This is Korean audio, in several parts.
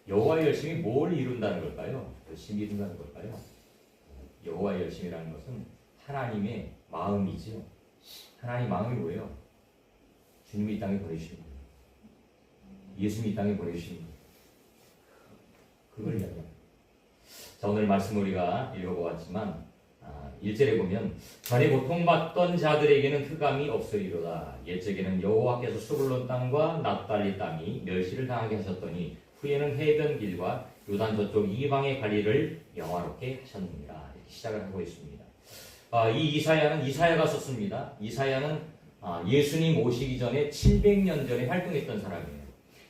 여호와의 열심이 뭘 이룬다는 걸까요? 열심히 이룬다는 걸까요? 여호와의 열심이라는 것은 하나님의 마음이죠. 하나님 마음이 뭐예요? 주님이 이 땅에 보내주신 거예요. 예수님이 이 땅에 보내주신 거예요. 그걸 이야기합니다. 자, 오늘 말씀 우리가 읽어보았지만 1절에 보면 전에 고통받던 자들에게는 흑암이 없으리로다. 옛적에는 여호와께서 스불론 땅과 납달리 땅이 멸시를 당하게 하셨더니 후에는 해변길과 요단 저쪽 이방의 관리를 영화롭게 하셨느니라. 이렇게 시작을 하고 있습니다. 이 이사야는 이사야가 썼습니다. 이사야는 예수님 오시기 전에 700년 전에 활동했던 사람이에요.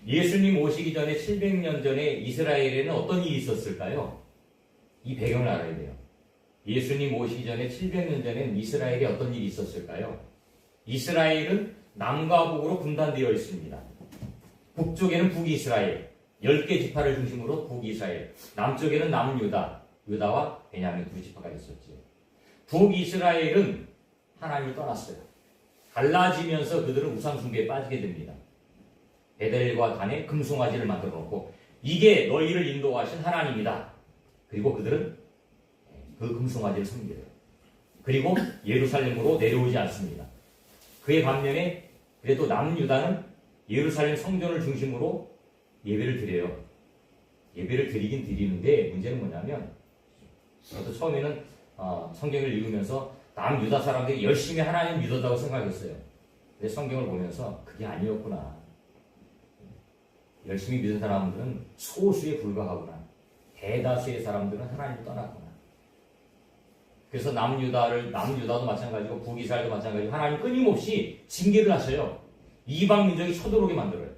예수님 오시기 전에 700년 전에 이스라엘에는 어떤 일이 있었을까요? 이 배경을 알아야 돼요. 예수님 오시기 전에 700년 전에는 이스라엘에 어떤 일이 있었을까요? 이스라엘은 남과 북으로 분단되어 있습니다. 북쪽에는 북이스라엘, 10개 지파를 중심으로 북이스라엘, 남쪽에는 남유다, 유다와 베냐민 두 지파가 있었죠. 북이스라엘은 하나님을 떠났어요. 갈라지면서 그들은 우상숭배에 빠지게 됩니다. 베델과 단에 금송아지를 만들어 놓고 이게 너희를 인도하신 하나님이다. 그리고 그들은 그 금송아지를 섬겨요. 그리고 예루살렘으로 내려오지 않습니다. 그의 반면에 그래도 남유다는 예루살렘 성전을 중심으로 예배를 드려요. 예배를 드리긴 드리는데 문제는 뭐냐면 저도 처음에는 성경을 읽으면서 남유다 사람들이 열심히 하나님 믿었다고 생각했어요. 근데 성경을 보면서 그게 아니었구나. 열심히 믿은 사람들은 소수에 불과하구나. 대다수의 사람들은 하나님을 떠났구나. 그래서 남유다도 마찬가지고 북이스라엘도 마찬가지고 하나님 끊임없이 징계를 하셔요. 이방 민족이 쳐들어오게 만들어요.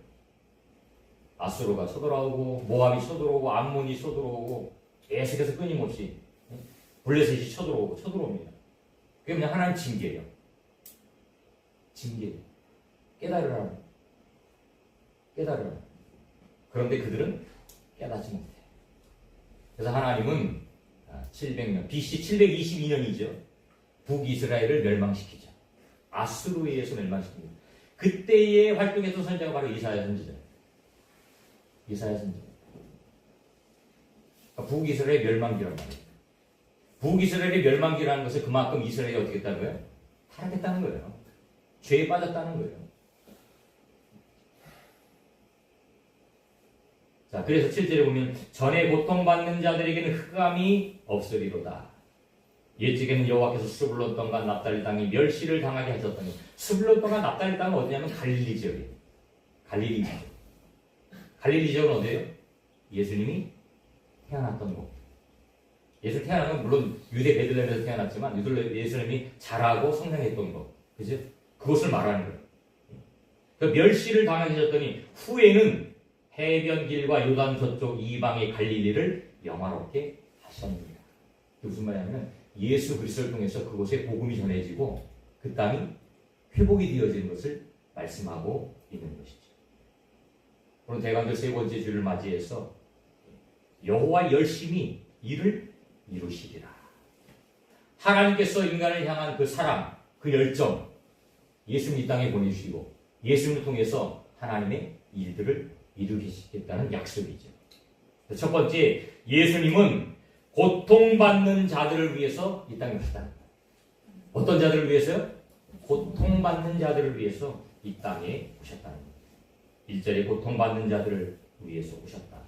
아수르가 쳐들어오고 모압이 쳐들어오고 암몬이 쳐들어오고 계속해서 끊임없이 블레셋이 쳐들어옵니다. 그게 그냥 하나님 징계예요. 징계. 깨달으라. 그런데 그들은 깨닫지 못해요. 그래서 하나님은 700년, BC 722년이죠. 북이스라엘을 멸망시키죠. 아수르에 의해서 멸망시킵니다. 그때에 활동했던 선지자가 바로 이사야 선지자예요. 그러니까 북이스라엘의 멸망기란 말이에요. 북이스라엘의 멸망기라는 것은 그만큼 이스라엘이 어떻게 했다는 거예요? 타락했다는 거예요. 죄에 빠졌다는 거예요. 자, 그래서 7절에 보면 전에 고통받는 자들에게는 흑암이 없으리로다. 옛적에는 여호와께서 스불론 땅과 납달리 땅이 멸시를 당하게 하셨더니 스불론 땅과 납달리 땅은 어디냐면 갈릴리 지역이에요. 갈릴리 지역. 갈릴리 지역은 어디예요? 예수님이 태어났던 곳. 예수 태어난 건 물론 유대 베들레헴에서 태어났지만 예수님이 자라고 성장했던 곳. 그죠? 그것을 말하는 거예요. 그 멸시를 당하게 하셨더니 후에는 해변길과 요단 저쪽 이방의 갈릴리를 영화롭게 하셨느니라. 무슨 말이냐면 예수 그리스도를 통해서 그곳에 복음이 전해지고 그 땅이 회복이 되어지는 것을 말씀하고 있는 것이죠. 오늘 대관절 세 번째 주를 맞이해서 여호와 열심히 일을 이루시리라. 하나님께서 인간을 향한 그 사랑, 그 열정, 예수님 이 땅에 보내주시고 예수님을 통해서 하나님의 일들을 이루시겠다는 약속이죠. 첫 번째, 예수님은 고통받는 자들을 위해서 이 땅에 오셨다. 어떤 자들을 위해서요? 고통받는 자들을 위해서 이 땅에 오셨다는 거예요. 1절에 고통받는 자들을 위해서 오셨다.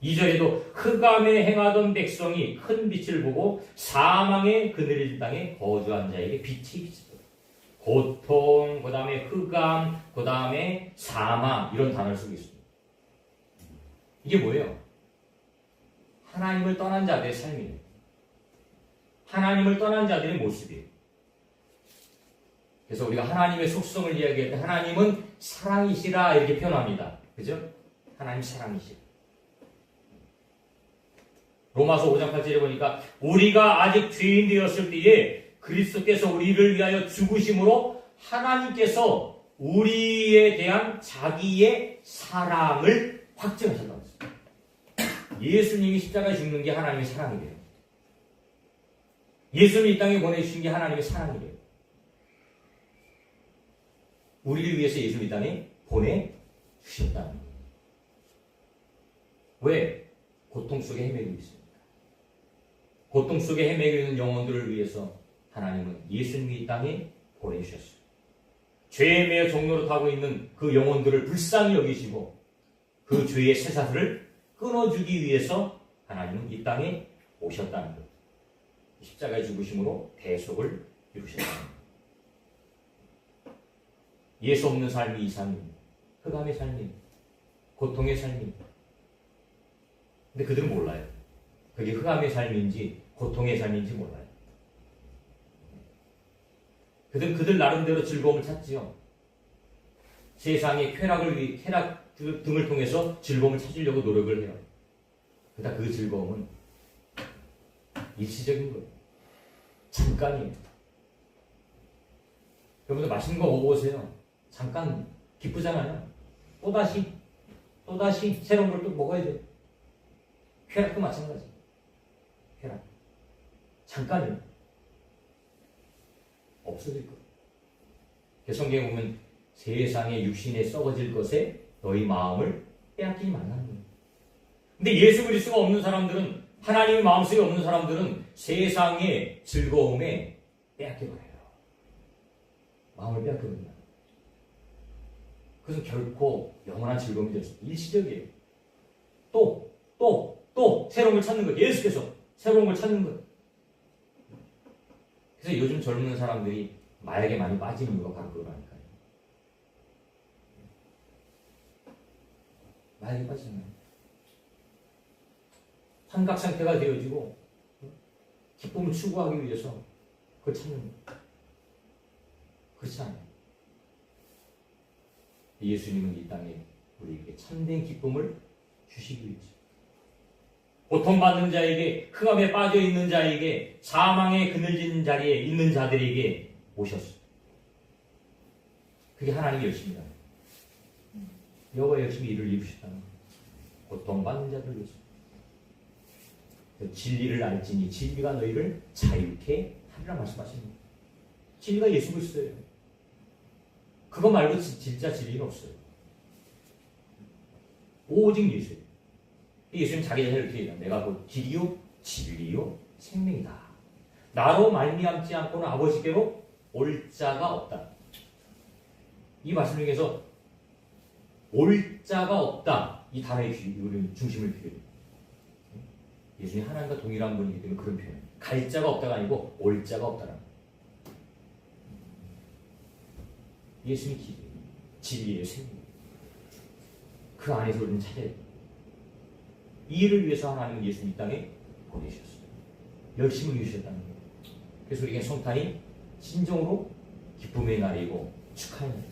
2절에도 흑암에 행하던 백성이 큰 빛을 보고 사망의 그늘진 땅에 거주한 자에게 빛이 비치더라. 고통, 그 다음에 흑암, 그 다음에 사망, 이런 단어를 쓰고 있습니다. 이게 뭐예요? 하나님을 떠난 자들의 삶이에요. 하나님을 떠난 자들의 모습이에요. 그래서 우리가 하나님의 속성을 이야기할 때 하나님은 사랑이시라 이렇게 표현합니다. 그죠? 하나님 사랑이시라. 로마서 5장 8절에 보니까 우리가 아직 죄인 되었을 때에 그리스도께서 우리를 위하여 죽으심으로 하나님께서 우리에 대한 자기의 사랑을 확증하셨다고 했습니다. 예수님이 십자가에 죽는 게 하나님의 사랑이래요. 예수님이 이 땅에 보내주신 게 하나님의 사랑이래요. 우리를 위해서 예수님이 이 땅에 보내주셨다는 거예요. 왜? 고통 속에 헤매고 있습니다. 고통 속에 헤매고 있는 영혼들을 위해서 하나님은 예수님이 이 땅에 보내주셨어요. 죄에 매여 종로로 타고 있는 그 영혼들을 불쌍히 여기시고 그 죄의 쇠사슬을 끊어주기 위해서 하나님은 이 땅에 오셨다는 것. 십자가의 죽으심으로 대속을 이루셨다는 것. 예수 없는 삶이 이 삶입니다. 흑암의 삶입니다. 고통의 삶입니다. 근데 그들은 몰라요. 그게 흑암의 삶인지 고통의 삶인지 몰라요. 그들 나름대로 즐거움을 찾지요. 세상의 쾌락 등을 통해서 즐거움을 찾으려고 노력을 해요. 그러나 그 즐거움은 일시적인 거예요. 잠깐이에요. 여러분들 맛있는 거 먹어보세요. 잠깐 기쁘잖아요. 또다시 새로운 걸 또 먹어야 돼요. 쾌락도 마찬가지. 쾌락. 잠깐이에요. 없어질 거예요. 성경에 보면 세상의 육신에 썩어질 것에 너희 마음을 빼앗기지 말라는 거예요. 근데 예수 그리스도가 없는 사람들은, 하나님의 마음속에 없는 사람들은 세상의 즐거움에 빼앗겨버려요. 마음을 빼앗겨버립니다. 그래서 결코 영원한 즐거움이 될 수 없어요. 일시적이에요. 또 새로운 걸 찾는 거예요. 예수께서 새로운 걸 찾는 거예요. 그래서 요즘 젊은 사람들이 마약에 많이 빠지는 이유가 바로 그거라니까요. 마약에 빠지잖아요. 환각 상태가 되어지고 기쁨을 추구하기 위해서 그걸 찾는 거예요. 그렇지 않아요. 예수님은 이 땅에 우리에게 참된 기쁨을 주시기 위해서 고통받는 자에게, 흑암에 빠져있는 자에게, 사망의 그늘진 자리에 있는 자들에게 오셨어요. 그게 하나님의 열심이다. 여호와 열심히 일을 이루셨다는 거예요. 고통받는 자들 위해서. 진리를 알지니 진리가 너희를 자유케 하리라 말씀하시는 거예요. 진리가 예수 그리스도예요. 그거 말고 진짜 진리는 없어요. 오직 예수예요. 예수님 자기 자신을 이렇게 얘기해요. 내가 곧 길이요 진리요 생명이다. 나로 말미암지 않고는 아버지께로 올 자가 없다. 이 말씀 중에서 올 자가 없다. 이 단어의 중심을 비교해요. 예수님 하나님과 동일한 분이기 때문에 그런 표현. 갈 자가 없다가 아니고 올 자가 없다라는 거예요. 예수님 길이에요. 진리예요. 생명이에요. 그 안에서 우리는 찾아야 돼요. 이 일을 위해서 하나님은 예수님 이 땅에 보내주셨어요. 열심을 이루셨다는 거예요. 그래서 우리에게 성탄이 진정으로 기쁨의 날이고 축하의 날이에요.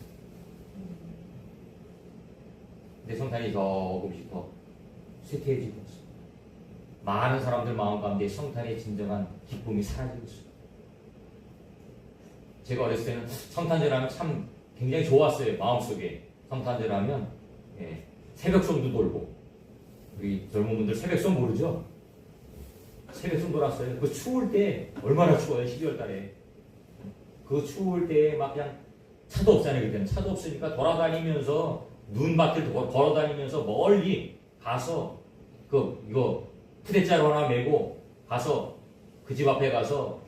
근데 성탄이 조금씩 더 쇠퇴해지고 있어요. 많은 사람들 마음 가운데 성탄의 진정한 기쁨이 사라지고 있어요. 제가 어렸을 때는 성탄절 하면 참 굉장히 좋았어요. 마음속에. 성탄절 하면 새벽송도 돌고, 우리 젊은 분들 새벽송 모르죠? 새벽송 돌았어요. 그 추울 때 얼마나 추워요. 12월 달에. 그 추울 때 막 그냥 차도 없잖아요. 그때는 차도 없으니까 돌아다니면서 눈밭을 걸어다니면서 멀리 가서 이거 푸대자루 하나 메고 가서 그 집 앞에 가서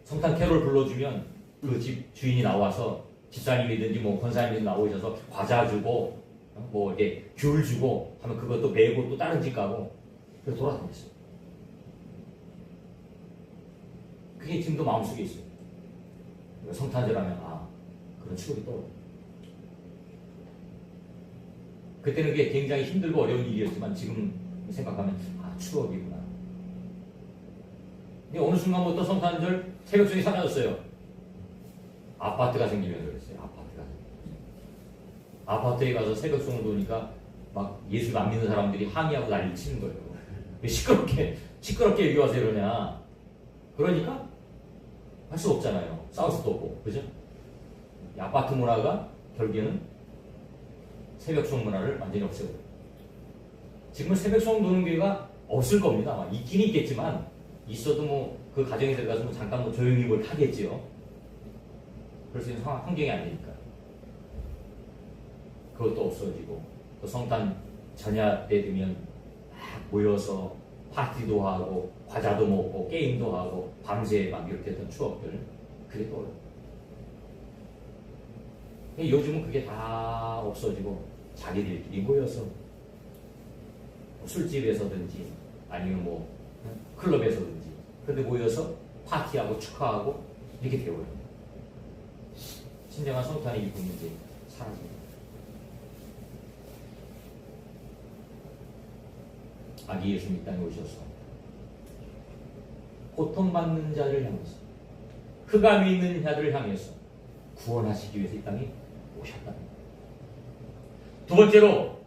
성탄 캐롤 불러주면 그 집 주인이 나와서 집사님이든지 뭐 권사님이 나오셔서 과자 주고 뭐 이렇게 귤 주고 하면 그것도 메고 또 다른 집 가고 그래서 돌아다녔어요. 그게 지금도 마음속에 있어요. 성탄절 하면 그런 추억이 떠오르요. 그때는 그게 굉장히 힘들고 어려운 일이었지만 지금 생각하면 추억이구나. 근데 어느 순간부터 성탄절 새벽송이 사라졌어요. 아파트가 생기면서 그랬어요. 아파트에 가서 새벽송을 보니까 막 예수를 안 믿는 사람들이 항의하고 난리 치는 거예요. 왜 시끄럽게 여기 와서 이러냐. 그러니까 할 수 없잖아요. 싸울 수도 없고. 그죠? 이 아파트 문화가 결국에는 새벽송 문화를 완전히 없애버려요. 지금은 새벽송 노는 교회가 없을 겁니다. 아마 있긴 있겠지만 있어도 뭐 그 가정에 들어가서 뭐 잠깐 뭐 조용히 뭘 하겠지요. 그럴 수 있는 환경이 아니니까. 그것도 없어지고 또 성탄 저녁 때 되면 막 모여서 파티도 하고 과자도 먹고 게임도 하고 밤새 막 이렇게 했던 추억들 그게 떠올라요. 요즘은 그게 다 없어지고 자기들끼리 모여서 술집에서든지 아니면 뭐 클럽에서든지 그런데 모여서 파티하고 축하하고 이렇게 되어요. 진정한 성탄의 기쁨이 이제 사라집니다. 아기 예수님 이 땅에 오셔서 고통받는 자를 향해서 흑암이 있는 자들을 향해서 구원하시기 위해서 이 땅에 오셨다. 두 번째로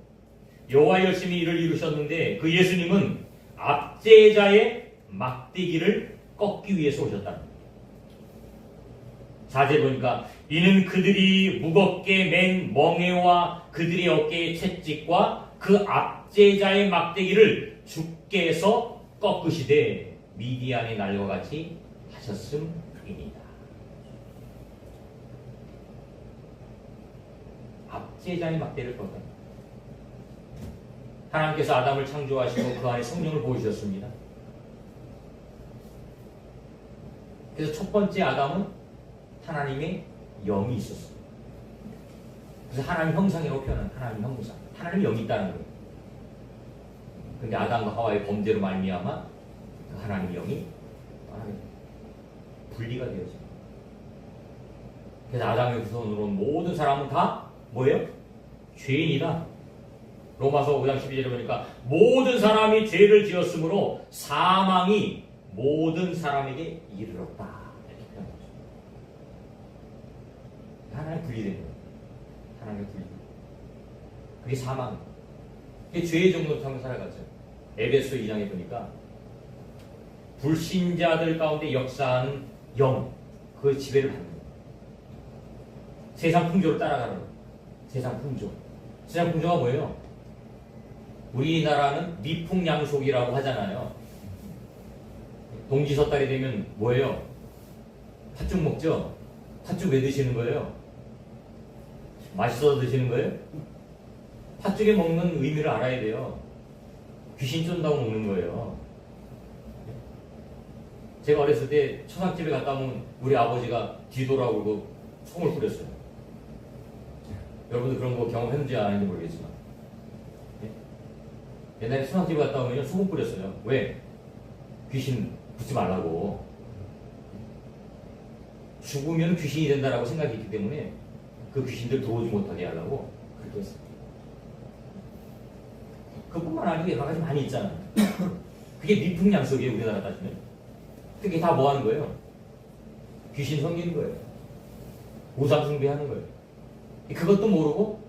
여호와 열심히 일을 이루셨는데 그 예수님은 압제자의 막대기를 꺾기 위해서 오셨다. 4절 보니까 이는 그들이 무겁게 맨 멍에와 그들의 어깨의 채찍과 그 압제자의 막대기를 주께서 꺾으시되 미디안의 날과 같이 하셨음이니이다. 압제자의 막대기를 꺾었다. 하나님께서 아담을 창조하시고 그 안에 성령을 보여주셨습니다. 그래서 첫 번째 아담은 하나님의 영이 있었어요. 그래서 하나님 형상이라고 표현한 하나님 형상. 하나님 영이 있다는 거예요. 근데 아담과 하와의 범죄로 말미암아 하나님 영이 분리가 되었어요. 그래서 아담의 후손으로 온 모든 사람은 다 뭐예요? 죄인이다. 로마서 5장 12절에 보니까 모든 사람이 죄를 지었으므로 사망이 모든 사람에게 이르렀다. 이렇게 표현하죠. 하나님 분리된 거예요. 하나님 분리. 그게 사망. 그게 죄의 정도로 타고 살아갔죠. 에베소 2장에 보니까 불신자들 가운데 역사하는 영, 그 지배를 받는 거예요. 세상 풍조를 따라가는 거예요. 세상 풍조. 세상 풍조가 뭐예요? 우리나라는 미풍양속이라고 하잖아요. 동지섣달이 되면 뭐예요? 팥죽 먹죠? 팥죽 왜 드시는 거예요? 맛있어서 드시는 거예요? 팥죽에 먹는 의미를 알아야 돼요. 귀신 쫀다고 먹는 거예요. 제가 어렸을 때 초상집에 갔다 오면 우리 아버지가 뒤돌아오고 송을 뿌렸어요. 여러분들 그런 거 경험했는지 안 했는지 모르겠지만 옛날에 초상집에 갔다 오면 소금 뿌렸어요. 왜? 귀신 붙지 말라고. 죽으면 귀신이 된다라고 생각했기 때문에 그 귀신들 들어오지 못하게 하려고 그렇게 했어요. 그뿐만 아니고 여러 가지 많이 있잖아요. 그게 미풍양속이에요. 우리나라 따지면. 그게 다 뭐 하는 거예요? 귀신 섬기는 거예요. 우상 숭배하는 거예요. 그것도 모르고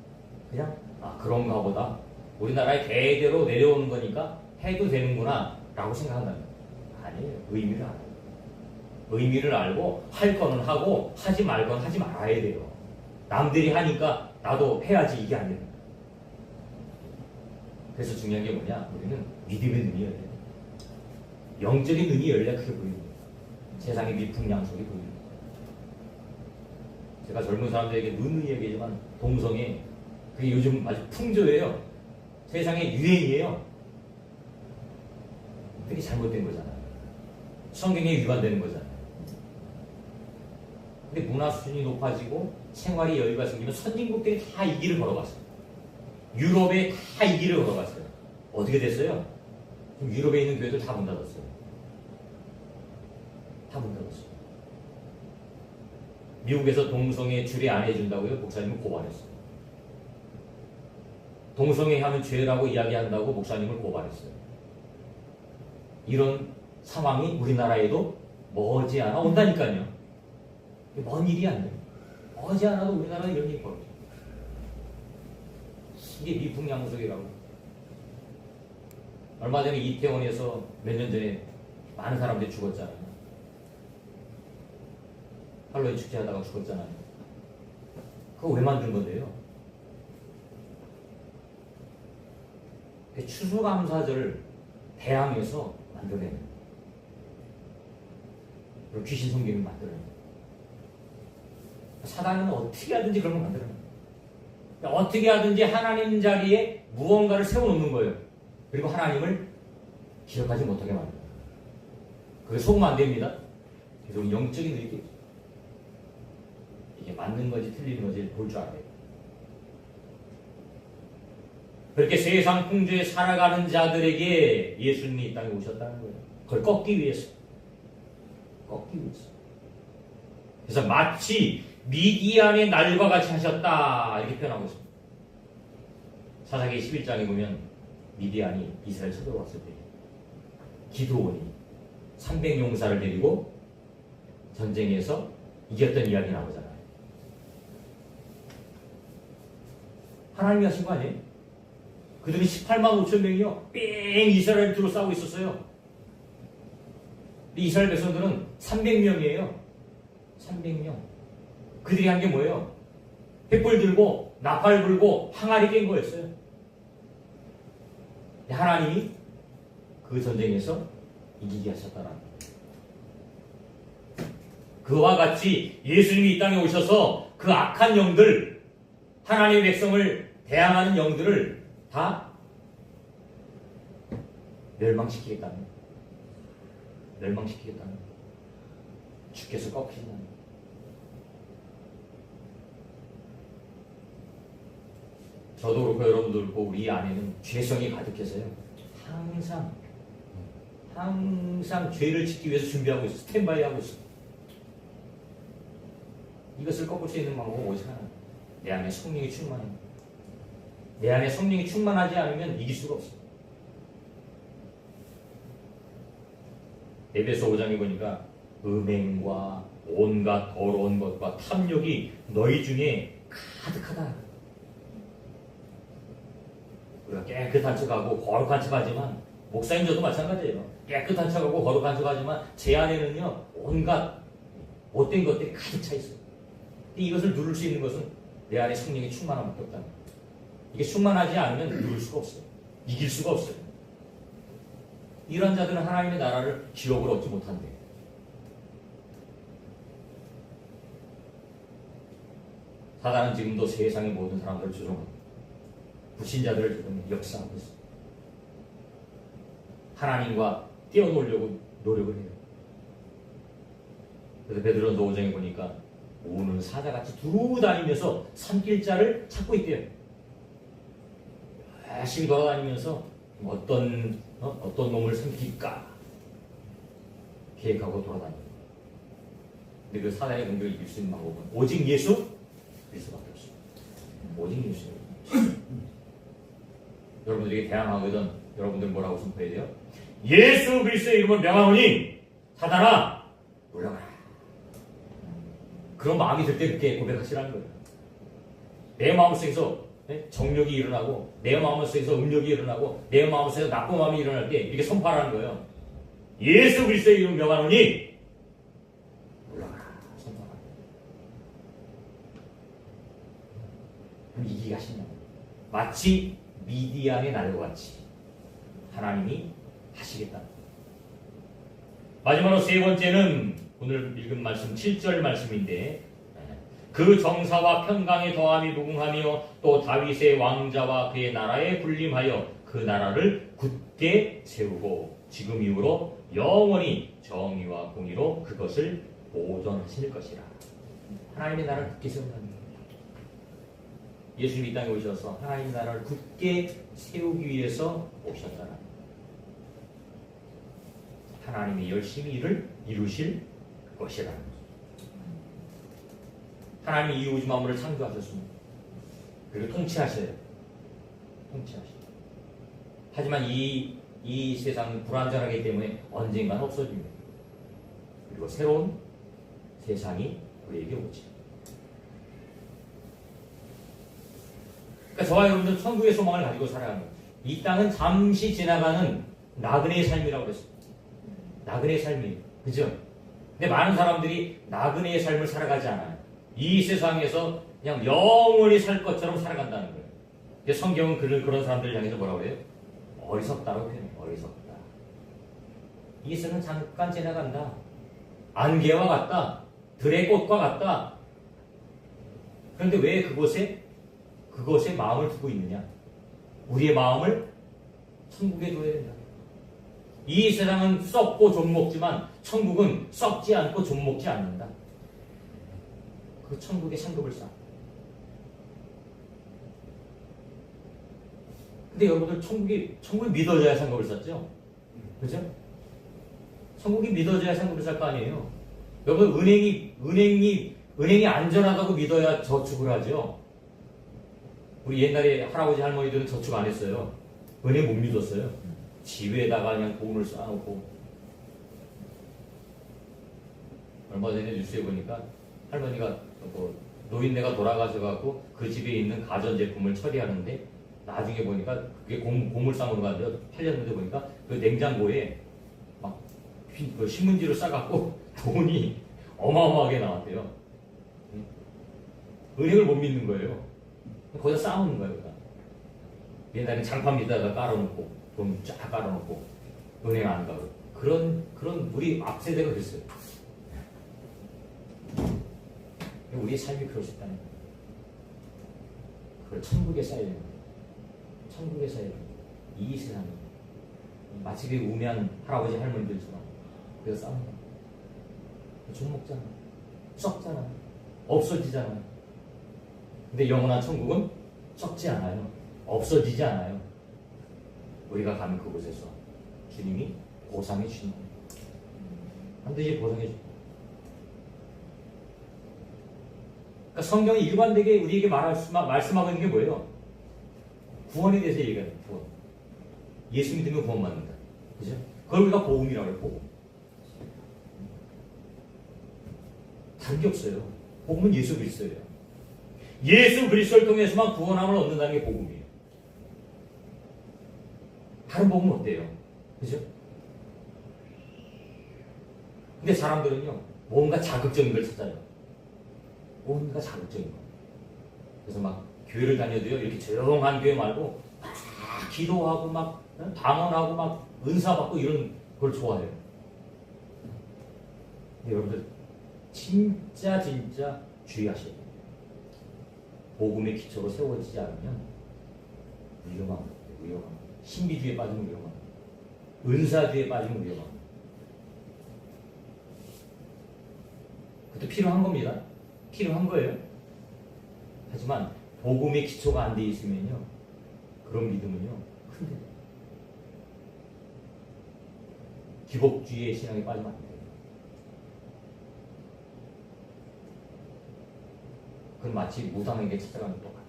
그냥 그런가 보다. 우리나라에 대대로 내려오는 거니까 해도 되는구나 라고 생각한다는 거예요. 아니에요. 의미를 알아요. 의미를 알고 할 거는 하고 하지 말 건 하지 말아야 돼요. 남들이 하니까 나도 해야지 이게 아니에요. 그래서 중요한 게 뭐냐? 우리는 믿음의 눈이 열려요. 영적인 눈이 열려야 그게 보이는 거예요. 세상의 미풍양속이 보이는 거예요. 제가 젊은 사람들에게 누누이 얘기하지만 동성애 그게 요즘 아주 풍조예요. 세상의 유행이에요. 그게 잘못된 거잖아요. 성경에 위반되는 거잖아요. 근데 문화 수준이 높아지고 생활의 여유가 생기면 선진국들이 다 이 길을 걸어갔어요. 유럽에 다 이 길을 걸어갔어요. 어떻게 됐어요? 지금 유럽에 있는 교회들 다 문 닫았어요. 다 문 닫았어요. 미국에서 동성애 주례 안 해준다고요? 목사님을 고발했어요. 동성애 하면 죄라고 이야기한다고 목사님을 고발했어요. 이런 상황이 우리나라에도 머지않아 온다니까요. 먼 일이 아니에요. 머지않아도 우리나라에 이런 일이 벌어져요. 이게 미풍양속이라고. 얼마 전에 이태원에서 몇 년 전에 많은 사람들이 죽었잖아요. 할로윈 축제하다가 죽었잖아요. 그거 왜 만든 건데요? 추수감사절을 대항해서 만들어내는 거예요. 그리고 귀신 섬김을 만들어내는 거예요. 사단은 어떻게 하든지 그런 걸 만들어내는 거예요. 어떻게 하든지 하나님 자리에 무언가를 세워놓는 거예요. 그리고 하나님을 기억하지 못하게 만듭니다. 그게 속으면 안 됩니다. 그래서 영적인 의식, 이게 맞는 건지 틀리는 건지 볼 줄 알아요. 그렇게 세상 풍조에 살아가는 자들에게 예수님이 이 땅에 오셨다는 거예요. 그걸 꺾기 위해서. 꺾기 위해서. 그래서 마치 미디안의 날과 같이 하셨다 이렇게 표현하고 있습니다. 사사기 11장에 보면 미디안이 이스라엘 쳐들어왔을 때 기드온이 300용사를 데리고 전쟁에서 이겼던 이야기 나오잖아요. 하나님이 하신 거 아니에요? 그들이 18만 5천 명이요 뺑 이스라엘을 둘러싸고 있었어요. 이스라엘 백성들은 300명이에요. 300명. 그들이 한 게 뭐예요? 횃불 들고 나팔 불고 항아리 깬 거였어요. 하나님이 그 전쟁에서 이기게 하셨다는 거예요. 그와 같이 예수님이 이 땅에 오셔서 그 악한 영들, 하나님의 백성을 대항하는 영들을 다 멸망시키겠다는 거예요. 멸망시키겠다는 거예요. 주께서 꺾으신다는 거예요. 저도 그렇고 여러분도 그렇고 우리 안에는 죄성이 가득해서요. 항상 죄를 짓기 위해서 준비하고 있어. 스탠바이 하고 있어. 이것을 꺾을 수 있는 방법은 오직 하나. 내 안에 성령이 충만해. 내 안에 성령이 충만하지 않으면 이길 수가 없어. 에베소 5장에 보니까 음행과 온갖 더러운 것과 탐욕이 너희 중에 가득하다. 우리가 깨끗한 척하고 거룩한 척하지만 목사님 저도 마찬가지예요. 깨끗한 척하고 거룩한 척하지만 제 안에는요 온갖 못된 것들이 가득 차 있어요. 이것을 누를 수 있는 것은 내 안에 성령이 충만함밖에 없다는 거예요. 이게 충만하지 않으면 누를 수가 없어요. 이길 수가 없어요. 이런 자들은 하나님의 나라를 기업을 얻지 못한대요. 사단은 지금도 세상의 모든 사람들을 조종합니다. 불신자들을 지금 역사하고 있습니다. 하나님과 떼어놓으려고 노력을 해요. 그래서 베드로전서 5장에 보니까 오는 사자같이 두루 다니면서 산길자를 찾고 있대요. 열심히 돌아다니면서 어떤 놈을 삼킬까 계획하고 돌아다닙니다. 근데 그 사단의 공격을 이길 수 있는 방법은 오직 예수 그리스도밖에 없습니다. 오직 예수. 여러분들에게 대항하거든 여러분들 뭐라고 선포해야 돼요? 예수 그리스도의 이름을 명하노니 사단아 물러가라. 그런 마음이 들 때 그렇게 고백하시라는 거예요. 내 마음속에서 정욕이 일어나고 내 마음속에서 음욕이 일어나고 내 마음속에서 나쁜 마음이 일어날 때 이렇게 선포하라는 거예요. 예수 그리스도의 이름을 명하노니 물러가라. 선포하라. 그럼 이기게 하신다. 마치 미디안의 날과 같이 하나님이 하시겠다. 마지막으로 세 번째는 오늘 읽은 말씀 7절 말씀인데 그 정사와 평강에 더함이 무궁하며 또 다윗의 왕자와 그의 나라에 군림하여 그 나라를 굳게 세우고 지금 이후로 영원히 정의와 공의로 그것을 보존하실 것이라. 하나님의 나라를 굳게 세운다는 거예요. 예수님이 이 땅에 오셔서 하나님의 나라를 굳게 세우기 위해서 오셨다는 거예요. 하나님이 열심히 일을 이루실 것이라는 거죠. 하나님이 이 우주 만물을 창조하셨습니다. 그리고 통치하셔요. 통치하셔요. 하지만 이 세상은 불완전하기 때문에 언젠간 없어집니다. 그리고 새로운 세상이 우리에게 오죠. 그러니까 저와 여러분들은 천국의 소망을 가지고 살아가는 거예요. 이 땅은 잠시 지나가는 나그네의 삶이라고 그랬어요. 나그네의 삶이에요. 그죠? 근데 많은 사람들이 나그네의 삶을 살아가지 않아요. 이 세상에서 그냥 영원히 살 것처럼 살아간다는 거예요. 근데 성경은 그런 사람들을 향해서 뭐라고 그래요? 어리석다라고 표현해요. 어리석다. 이 세상은 잠깐 지나간다. 안개와 같다. 들의 꽃과 같다. 그런데 왜 그곳에 그것에 마음을 두고 있느냐? 우리의 마음을 천국에 둬야 된다. 이 세상은 썩고 좀먹지만 천국은 썩지 않고 좀먹지 않는다. 그 천국의 상급을 쌓아. 근데 여러분들 천국이 믿어져야 상급을 쌓죠? 그죠? 천국이 믿어져야 상급을 쌓을 거 아니에요? 여러분 은행이 안전하다고 믿어야 저축을 하죠? 우리 옛날에 할아버지 할머니들은 저축 안 했어요. 은행 못 믿었어요. 집에다가 그냥 돈을 쌓아놓고. 얼마 전에 뉴스에 보니까 할머니가 노인네가 돌아가셔갖고 그 집에 있는 가전제품을 처리하는데 나중에 보니까 그게 고물상으로 갔는데 팔렸는데 보니까 그 냉장고에 막 그 신문지를 싸갖고 돈이 어마어마하게 나왔대요. 은행을 못 믿는 거예요. 거기다 쌓아놓는 거예요. 그러니까. 옛날에 장판 밑에다가 깔아놓고 돈 쫙 깔아놓고 은행 안 가고 그런 우리 앞세대가 그랬어요. 우리의 삶이 그럴 수 있다는 거예요. 그걸 천국에 쌓여야 됩니다. 천국에 쌓여야 됩니다. 이 세상에 마치 그 우매한 할아버지 할머니들처럼 그래서 싸운다. 죽먹잖아. 썩잖아. 없어지잖아. 근데 영원한 천국은 썩지 않아요. 없어지지 않아요. 우리가 가는 그곳에서 주님이 보상해 주신다. 반드시 보상해 준다. 그러니까 성경이 일관되게 우리에게 말씀하고 있는 게 뭐예요? 구원에 대해서 얘기해요. 구원. 예수 믿으면 구원받는다. 그죠? 그걸 우리가 복음이라고 해요. 복음. 다른 게 없어요. 복음은 예수 그리스도예요. 예수 그리스도를 통해서만 구원함을 얻는다는 게 복음이에요. 다른 복음은 어때요? 그죠? 근데 사람들은요, 뭔가 자극적인 걸 찾아요. 뭔가 자극적인 거. 그래서 막 교회를 다녀도요, 이렇게 조용한 교회 말고 막 기도하고 막 방언하고 막 은사 받고 이런 걸 좋아해요. 근데 여러분들 진짜 주의하셔야 돼요. 복음의 기초로 세워지지 않으면 위험합니다. 위험합니다. 신비주의에 빠지면 위험합니다. 은사주의에 빠지면 위험합니다. 그것도 필요한 겁니다. 필요한 거예요. 하지만 복음의 기초가 안 돼 있으면요, 그런 믿음은요 큰데 기복주의의 신앙에 빠지면 안 돼요. 그건 마치 무당에게 찾아가는 것 똑같아요.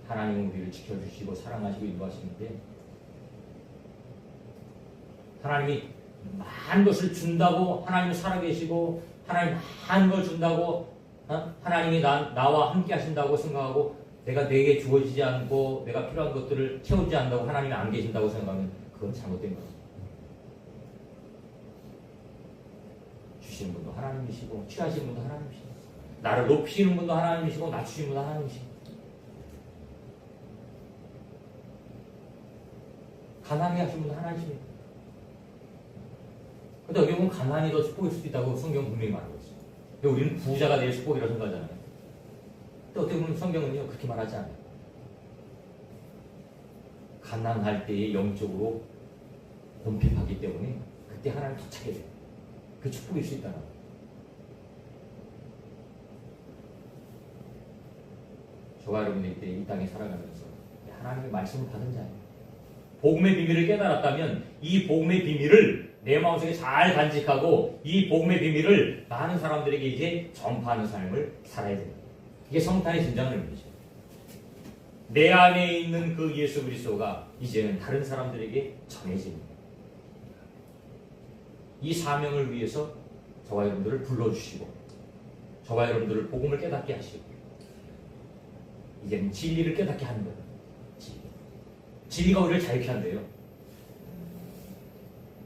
하나님은 우리를 지켜주시고 사랑하시고 인도하시는데 하나님이 많은 것을 준다고 하나님은 살아계시고 하나님 많은 걸 준다고 하나님이 나와 함께 하신다고 생각하고 내게 주어지지 않고 내가 필요한 것들을 채우지 않는다고 하나님이 안 계신다고 생각하면 그건 잘못된 거예요. 주시는 분도 하나님이시고 취하시는 분도 하나님이시고 나를 높이시는 분도 하나님이시고 낮추시는 분도 하나님이시고 가난하게 하시는 분도 하나님이십니다. 근데 여기 보면 가난이 더 축복일 수도 있다고 성경 분명히 말하고 있어요. 근데 우리는 부자가 내 축복이라고 생각하잖아요. 근데 어떻게 보면 성경은요 그렇게 말하지 않아요. 가난할 때에 영적으로 곤핍하기 때문에 그때 하나님 더 차게 돼요. 그 축복일 수 있다는 거예요. 저와 여러분들이 이 땅에 살아가면서 하나님의 말씀을 받은 자예요. 복음의 비밀을 깨달았다면 이 복음의 비밀을 내 마음속에 잘 간직하고 이 복음의 비밀을 많은 사람들에게 이제 전파하는 삶을 살아야 됩니다. 이게 성탄의 진정한 의미죠. 내 안에 있는 그 예수 그리스도가 이제는 다른 사람들에게 전해집니다. 이 사명을 위해서 저와 여러분들을 불러주시고 저와 여러분들을 복음을 깨닫게 하시고 이제는 진리를 깨닫게 하는 거예요. 진리가 우리를 자유케 한대요.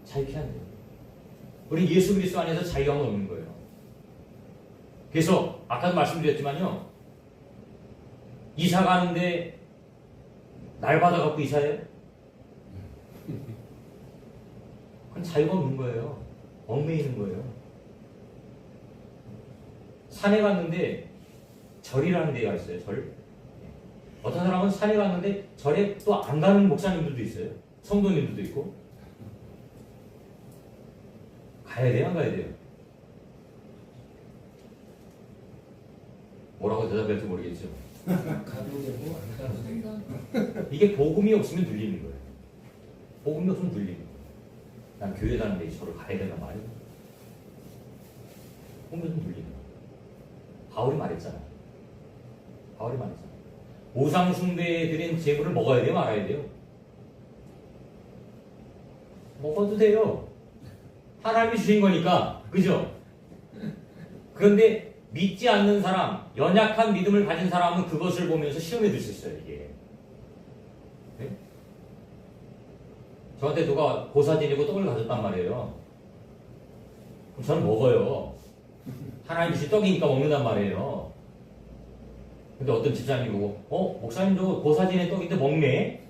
자유케 한대요. 우리 예수 그리스도 안에서 자유함을 얻는 거예요. 그래서 아까도 말씀드렸지만요, 이사 가는데 날 받아갖고 이사해요? 그건 자유가 없는 거예요. 얽매이는 거예요. 산에 갔는데 절이라는 데가 있어요. 절. 어떤 사람은 산에 갔는데 절에 또 안 가는 목사님들도 있어요. 성도님들도 있고. 가야 돼요, 안 가야 돼요? 뭐라고 대답할지 모르겠죠. 가도 되고 안 가도 되고. 이게 복음이 없으면 눌리는 거예요. 복음이 없으면 눌리는 거예요. 난 교회 다니는데 저를 가야 되나 말이야. 복음이 없으면 눌리는 거예요. 바울이 말했잖아. 우상 숭배에 드린 제물을 먹어야 돼요, 말아야 돼요? 먹어도 돼요. 하나님이 주신 거니까, 그죠? 그런데 믿지 않는 사람, 연약한 믿음을 가진 사람은 그것을 보면서 시험에 들 수 있어요, 이게. 네? 저한테 누가 고사 지내고 떡을 가졌단 말이에요. 그럼 저는 먹어요. 하나님 주신 떡이니까 먹는단 말이에요. 근데 어떤 집사님이 보고, 목사님 저거 고사 지낸 떡인데 먹네?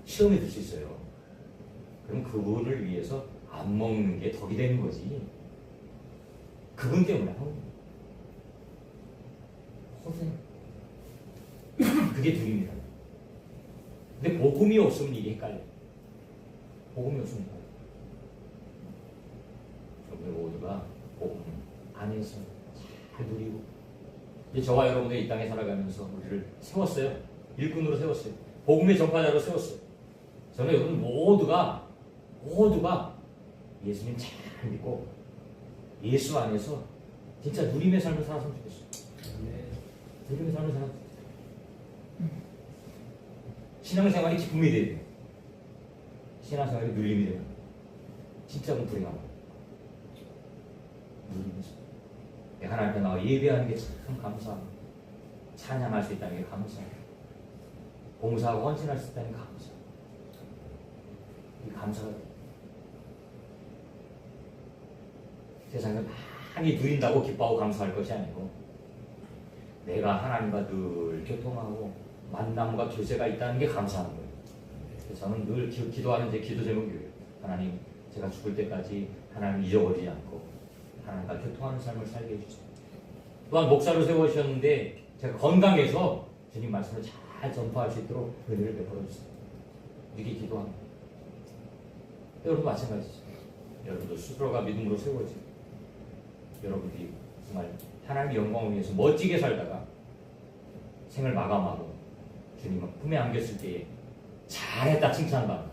시험에 들 수 있어요. 그럼 그분을 위해서 안 먹는 게 덕이 되는 거지. 그분 때문에 하는 거예요. 그게 둘입니다. 근데 복음이 없으면 이게 헷갈려요. 복음이 없으면 헷갈려요. 우리 모두가 복음 안에서 잘 누리고, 이제 저와 여러분들 이 땅에 살아가면서 우리를 세웠어요. 일꾼으로 세웠어요. 복음의 전파자로 세웠어요. 저는 여러분 모두가 예수님 잘 믿고 예수 안에서 진짜 누림의 삶을 살았으면 좋겠어요. 누림의 삶을 살았으면 좋겠어요. 신앙생활이 기쁨이 돼야 돼요. 신앙생활이 눌림이 돼요. 진짜 불행합니다. 누리면서 하나님 앞에 나와 예배하는 게 참 감사합니다. 찬양할 수 있다는 게 감사합니다. 봉사하고 헌신할 수 있다는 게 감사합니다. 이 감사가 세상에 많이 누린다고 기뻐하고 감사할 것이 아니고, 내가 하나님과 늘 교통하고 만남과 교제가 있다는 게 감사한 거예요. 그래서 저는 늘 기도하는 제 기도 제목이에요. 하나님, 제가 죽을 때까지 하나님 잊어버리지 않고 하나님과 교통하는 삶을 살게 해주세요. 또한 목사로 세워주셨는데 제가 건강해서 주님 말씀을 잘 전파할 수 있도록 은혜를 베풀어 주세요. 이렇게 기도합니다. 여러분도 마찬가지죠. 여러분도 스스로가 믿음으로 세워지고, 여러분들이 정말 하나님의 영광을 위해서 멋지게 살다가 생을 마감하고 주님 품에 안겼을 때에 잘했다 칭찬받는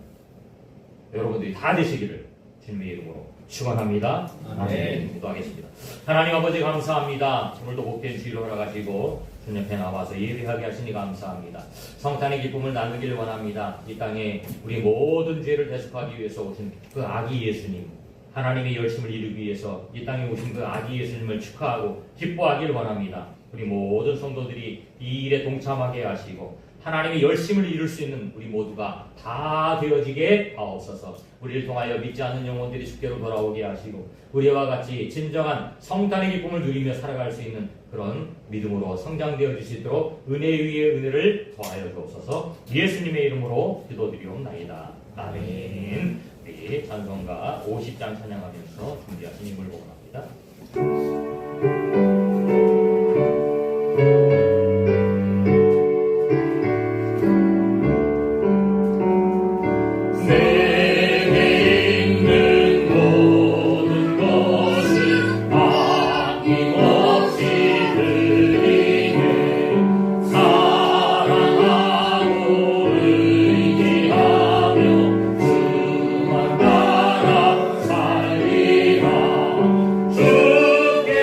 여러분들이 다 되시기를 주님의 이름으로 축원합니다. 아멘. 기도하겠습니다. 하나님 아버지 감사합니다. 오늘도 복된 주일을 허락하시고 주님 옆에 나와서 예배하게 하시니 감사합니다. 성탄의 기쁨을 나누기를 원합니다. 이 땅에 우리 모든 죄를 대속하기 위해서 오신 그 아기 예수님, 하나님의 열심을 이루기 위해서 이 땅에 오신 그 아기 예수님을 축하하고 기뻐하기를 원합니다. 우리 모든 성도들이 이 일에 동참하게 하시고 하나님의 열심을 이룰 수 있는 우리 모두가 다 되어지게 하옵소서. 우리를 통하여 믿지 않는 영혼들이 주께로 돌아오게 하시고 우리와 같이 진정한 성탄의 기쁨을 누리며 살아갈 수 있는 그런 믿음으로 성장되어 주시도록 은혜 위에 은혜를 더하여 주옵소서. 예수님의 이름으로 기도드리옵나이다. 아멘. 우리 찬송가 50장 찬양하면서 준비하신 인물 복원합니다. 주께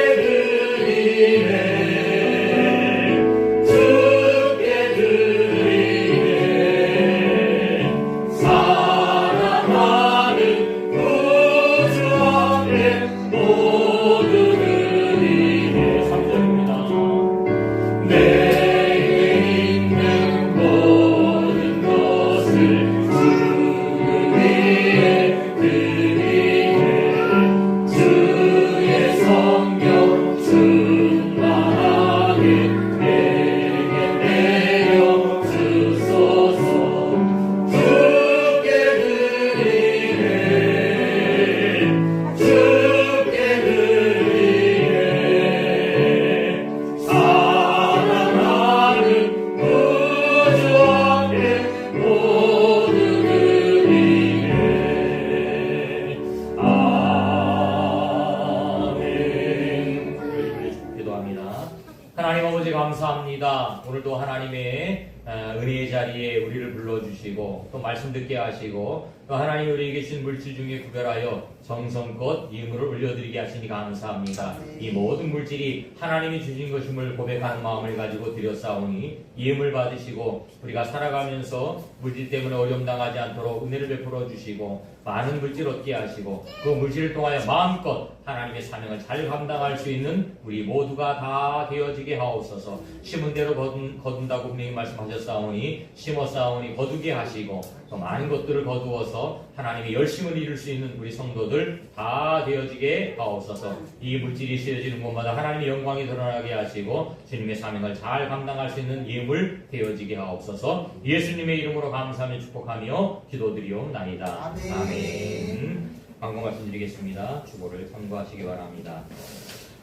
하나님 아버지 감사합니다. 오늘도 하나님의 은혜의 자리에 우리를 불러주시고 또 말씀 듣게 하시고 또 하나님 우리에게 주신 물질 중에 구별하여 정성껏 예물을 올려드리게 하시니 감사합니다. 이 모든 물질이 하나님이 주신 것임을 고백하는 마음을 가지고 드렸사오니 예물 받으시고 우리가 살아가면서 물질 때문에 어려움 당하지 않도록 은혜를 베풀어 주시고 많은 물질 얻게 하시고 그 물질을 통하여 마음껏 하나님의 사명을 잘 감당할 수 있는 우리 모두가 다 되어지게 하옵소서. 심은 대로 거둔다고 분명히 말씀하셨사오니 심었사오니 거두게 하시고 또 많은 것들을 거두어서 하나님의 열심을 이룰 수 있는 우리 성도들 다 되어지게 하옵소서. 이 물질이 씌어지는 곳마다 하나님의 영광이 드러나게 하시고 주님의 사명을 잘 감당할 수 있는 예물 되어지게 하옵소서. 예수님의 이름으로 감사하며 축복하며 기도드리옵나이다. 아멘. 광고 말씀드리겠습니다. 주보를 참고하시기 바랍니다.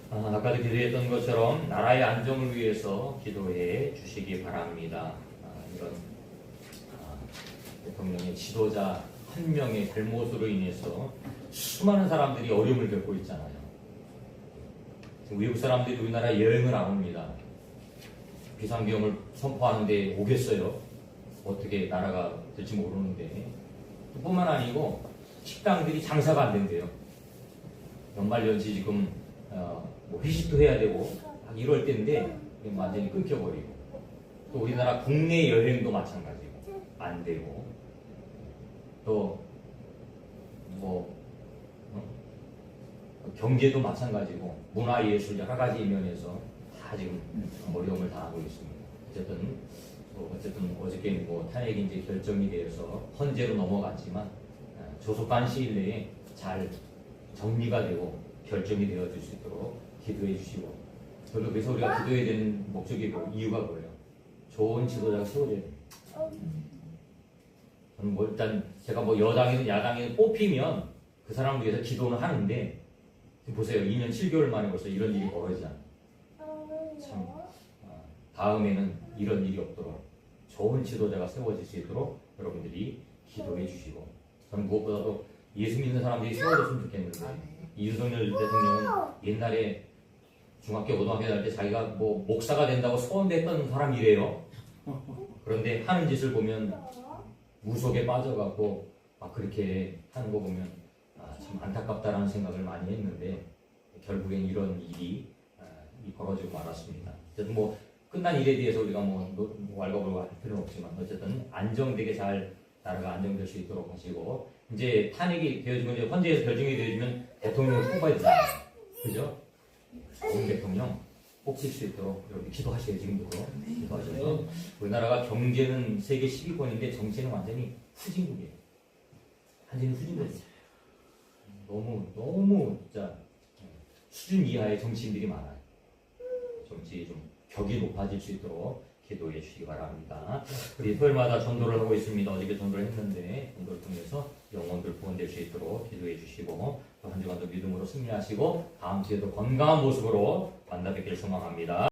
아까도 기도했던 것처럼 나라의 안정을 위해서 기도해 주시기 바랍니다. 이런 대통령의 지도자 한 명의 잘못으로 인해서 수많은 사람들이 어려움을 겪고 있잖아요. 지금 외국 사람들이 우리나라에 여행을 안 옵니다. 비상경을 선포하는데 오겠어요? 어떻게 나라가 될지 모르는데. 뿐만 아니고 식당들이 장사가 안 된대요. 연말연시 지금 뭐 회식도 해야 되고 막 이럴 때인데 완전히 끊겨버리고 또 우리나라 국내 여행도 마찬가지고 안 되고 또 뭐 경제도 마찬가지고 문화예술 여러 가지 면에서 다 지금 어려움을 당하고 있습니다. 어쨌든 어저께 뭐 탄핵이 이제 결정이 되어서 헌재로 넘어갔지만 조속한 시일 내에 잘 정리가 되고 결정이 되어질 수 있도록 기도해 주시고 저도 그래서 우리가 기도해야 되는 목적이고 이유가 뭐예요? 좋은 지도자가 세워져야 돼요. 저는 뭐 일단 제가 뭐 여당이든 야당이든 뽑히면 그 사람을 위해서 기도는 하는데 지금 보세요. 2년 7개월 만에 벌써 이런 일이 벌어지잖아요. 참 다음에는 이런 일이 없도록 좋은 지도자가 세워질 수 있도록 여러분들이 기도해 주시고 저는 무엇보다도 예수 믿는 사람들이 세워졌으면 좋겠는데 이윤석열 대통령은 옛날에 중학교 고등학교 다닐 때 자기가 뭐 목사가 된다고 소원됐던 사람이래요. 그런데 하는 짓을 보면 무속에 빠져갖고 막 그렇게 하는 거 보면 참 안타깝다라는 생각을 많이 했는데 결국엔 이런 일이 벌어지고 말았습니다. 어쨌든 뭐 끝난 일에 대해서 우리가 뭐 왈가왈부 할 필요는 없지만 어쨌든 안정되게 잘 나라가 안정될 수 있도록 하시고 이제 탄핵이 되어지고 이제 헌재에서 결정이 되어지면 대통령을 뽑아야 되잖아요. 그죠? 좋은 대통령 뽑힐 수 있도록 여러분 기도하셔요. 지금부터 기도하셔서 우리나라가 경제는 세계 10위권인데 정치는 완전히 후진국이에요. 완전히 후진국이에요. 너무 진짜 수준 이하의 정치인들이 많아요. 정치 좀 격이 높아질 수 있도록 기도해 주시기 바랍니다. 우리 토요일마다 전도를 하고 있습니다. 어저께 전도를 했는데 전도를 통해서 영혼들 구원될 수 있도록 기도해 주시고 또 한 주간도 믿음으로 승리하시고 다음 주에도 건강한 모습으로 만나 뵙길 소망합니다.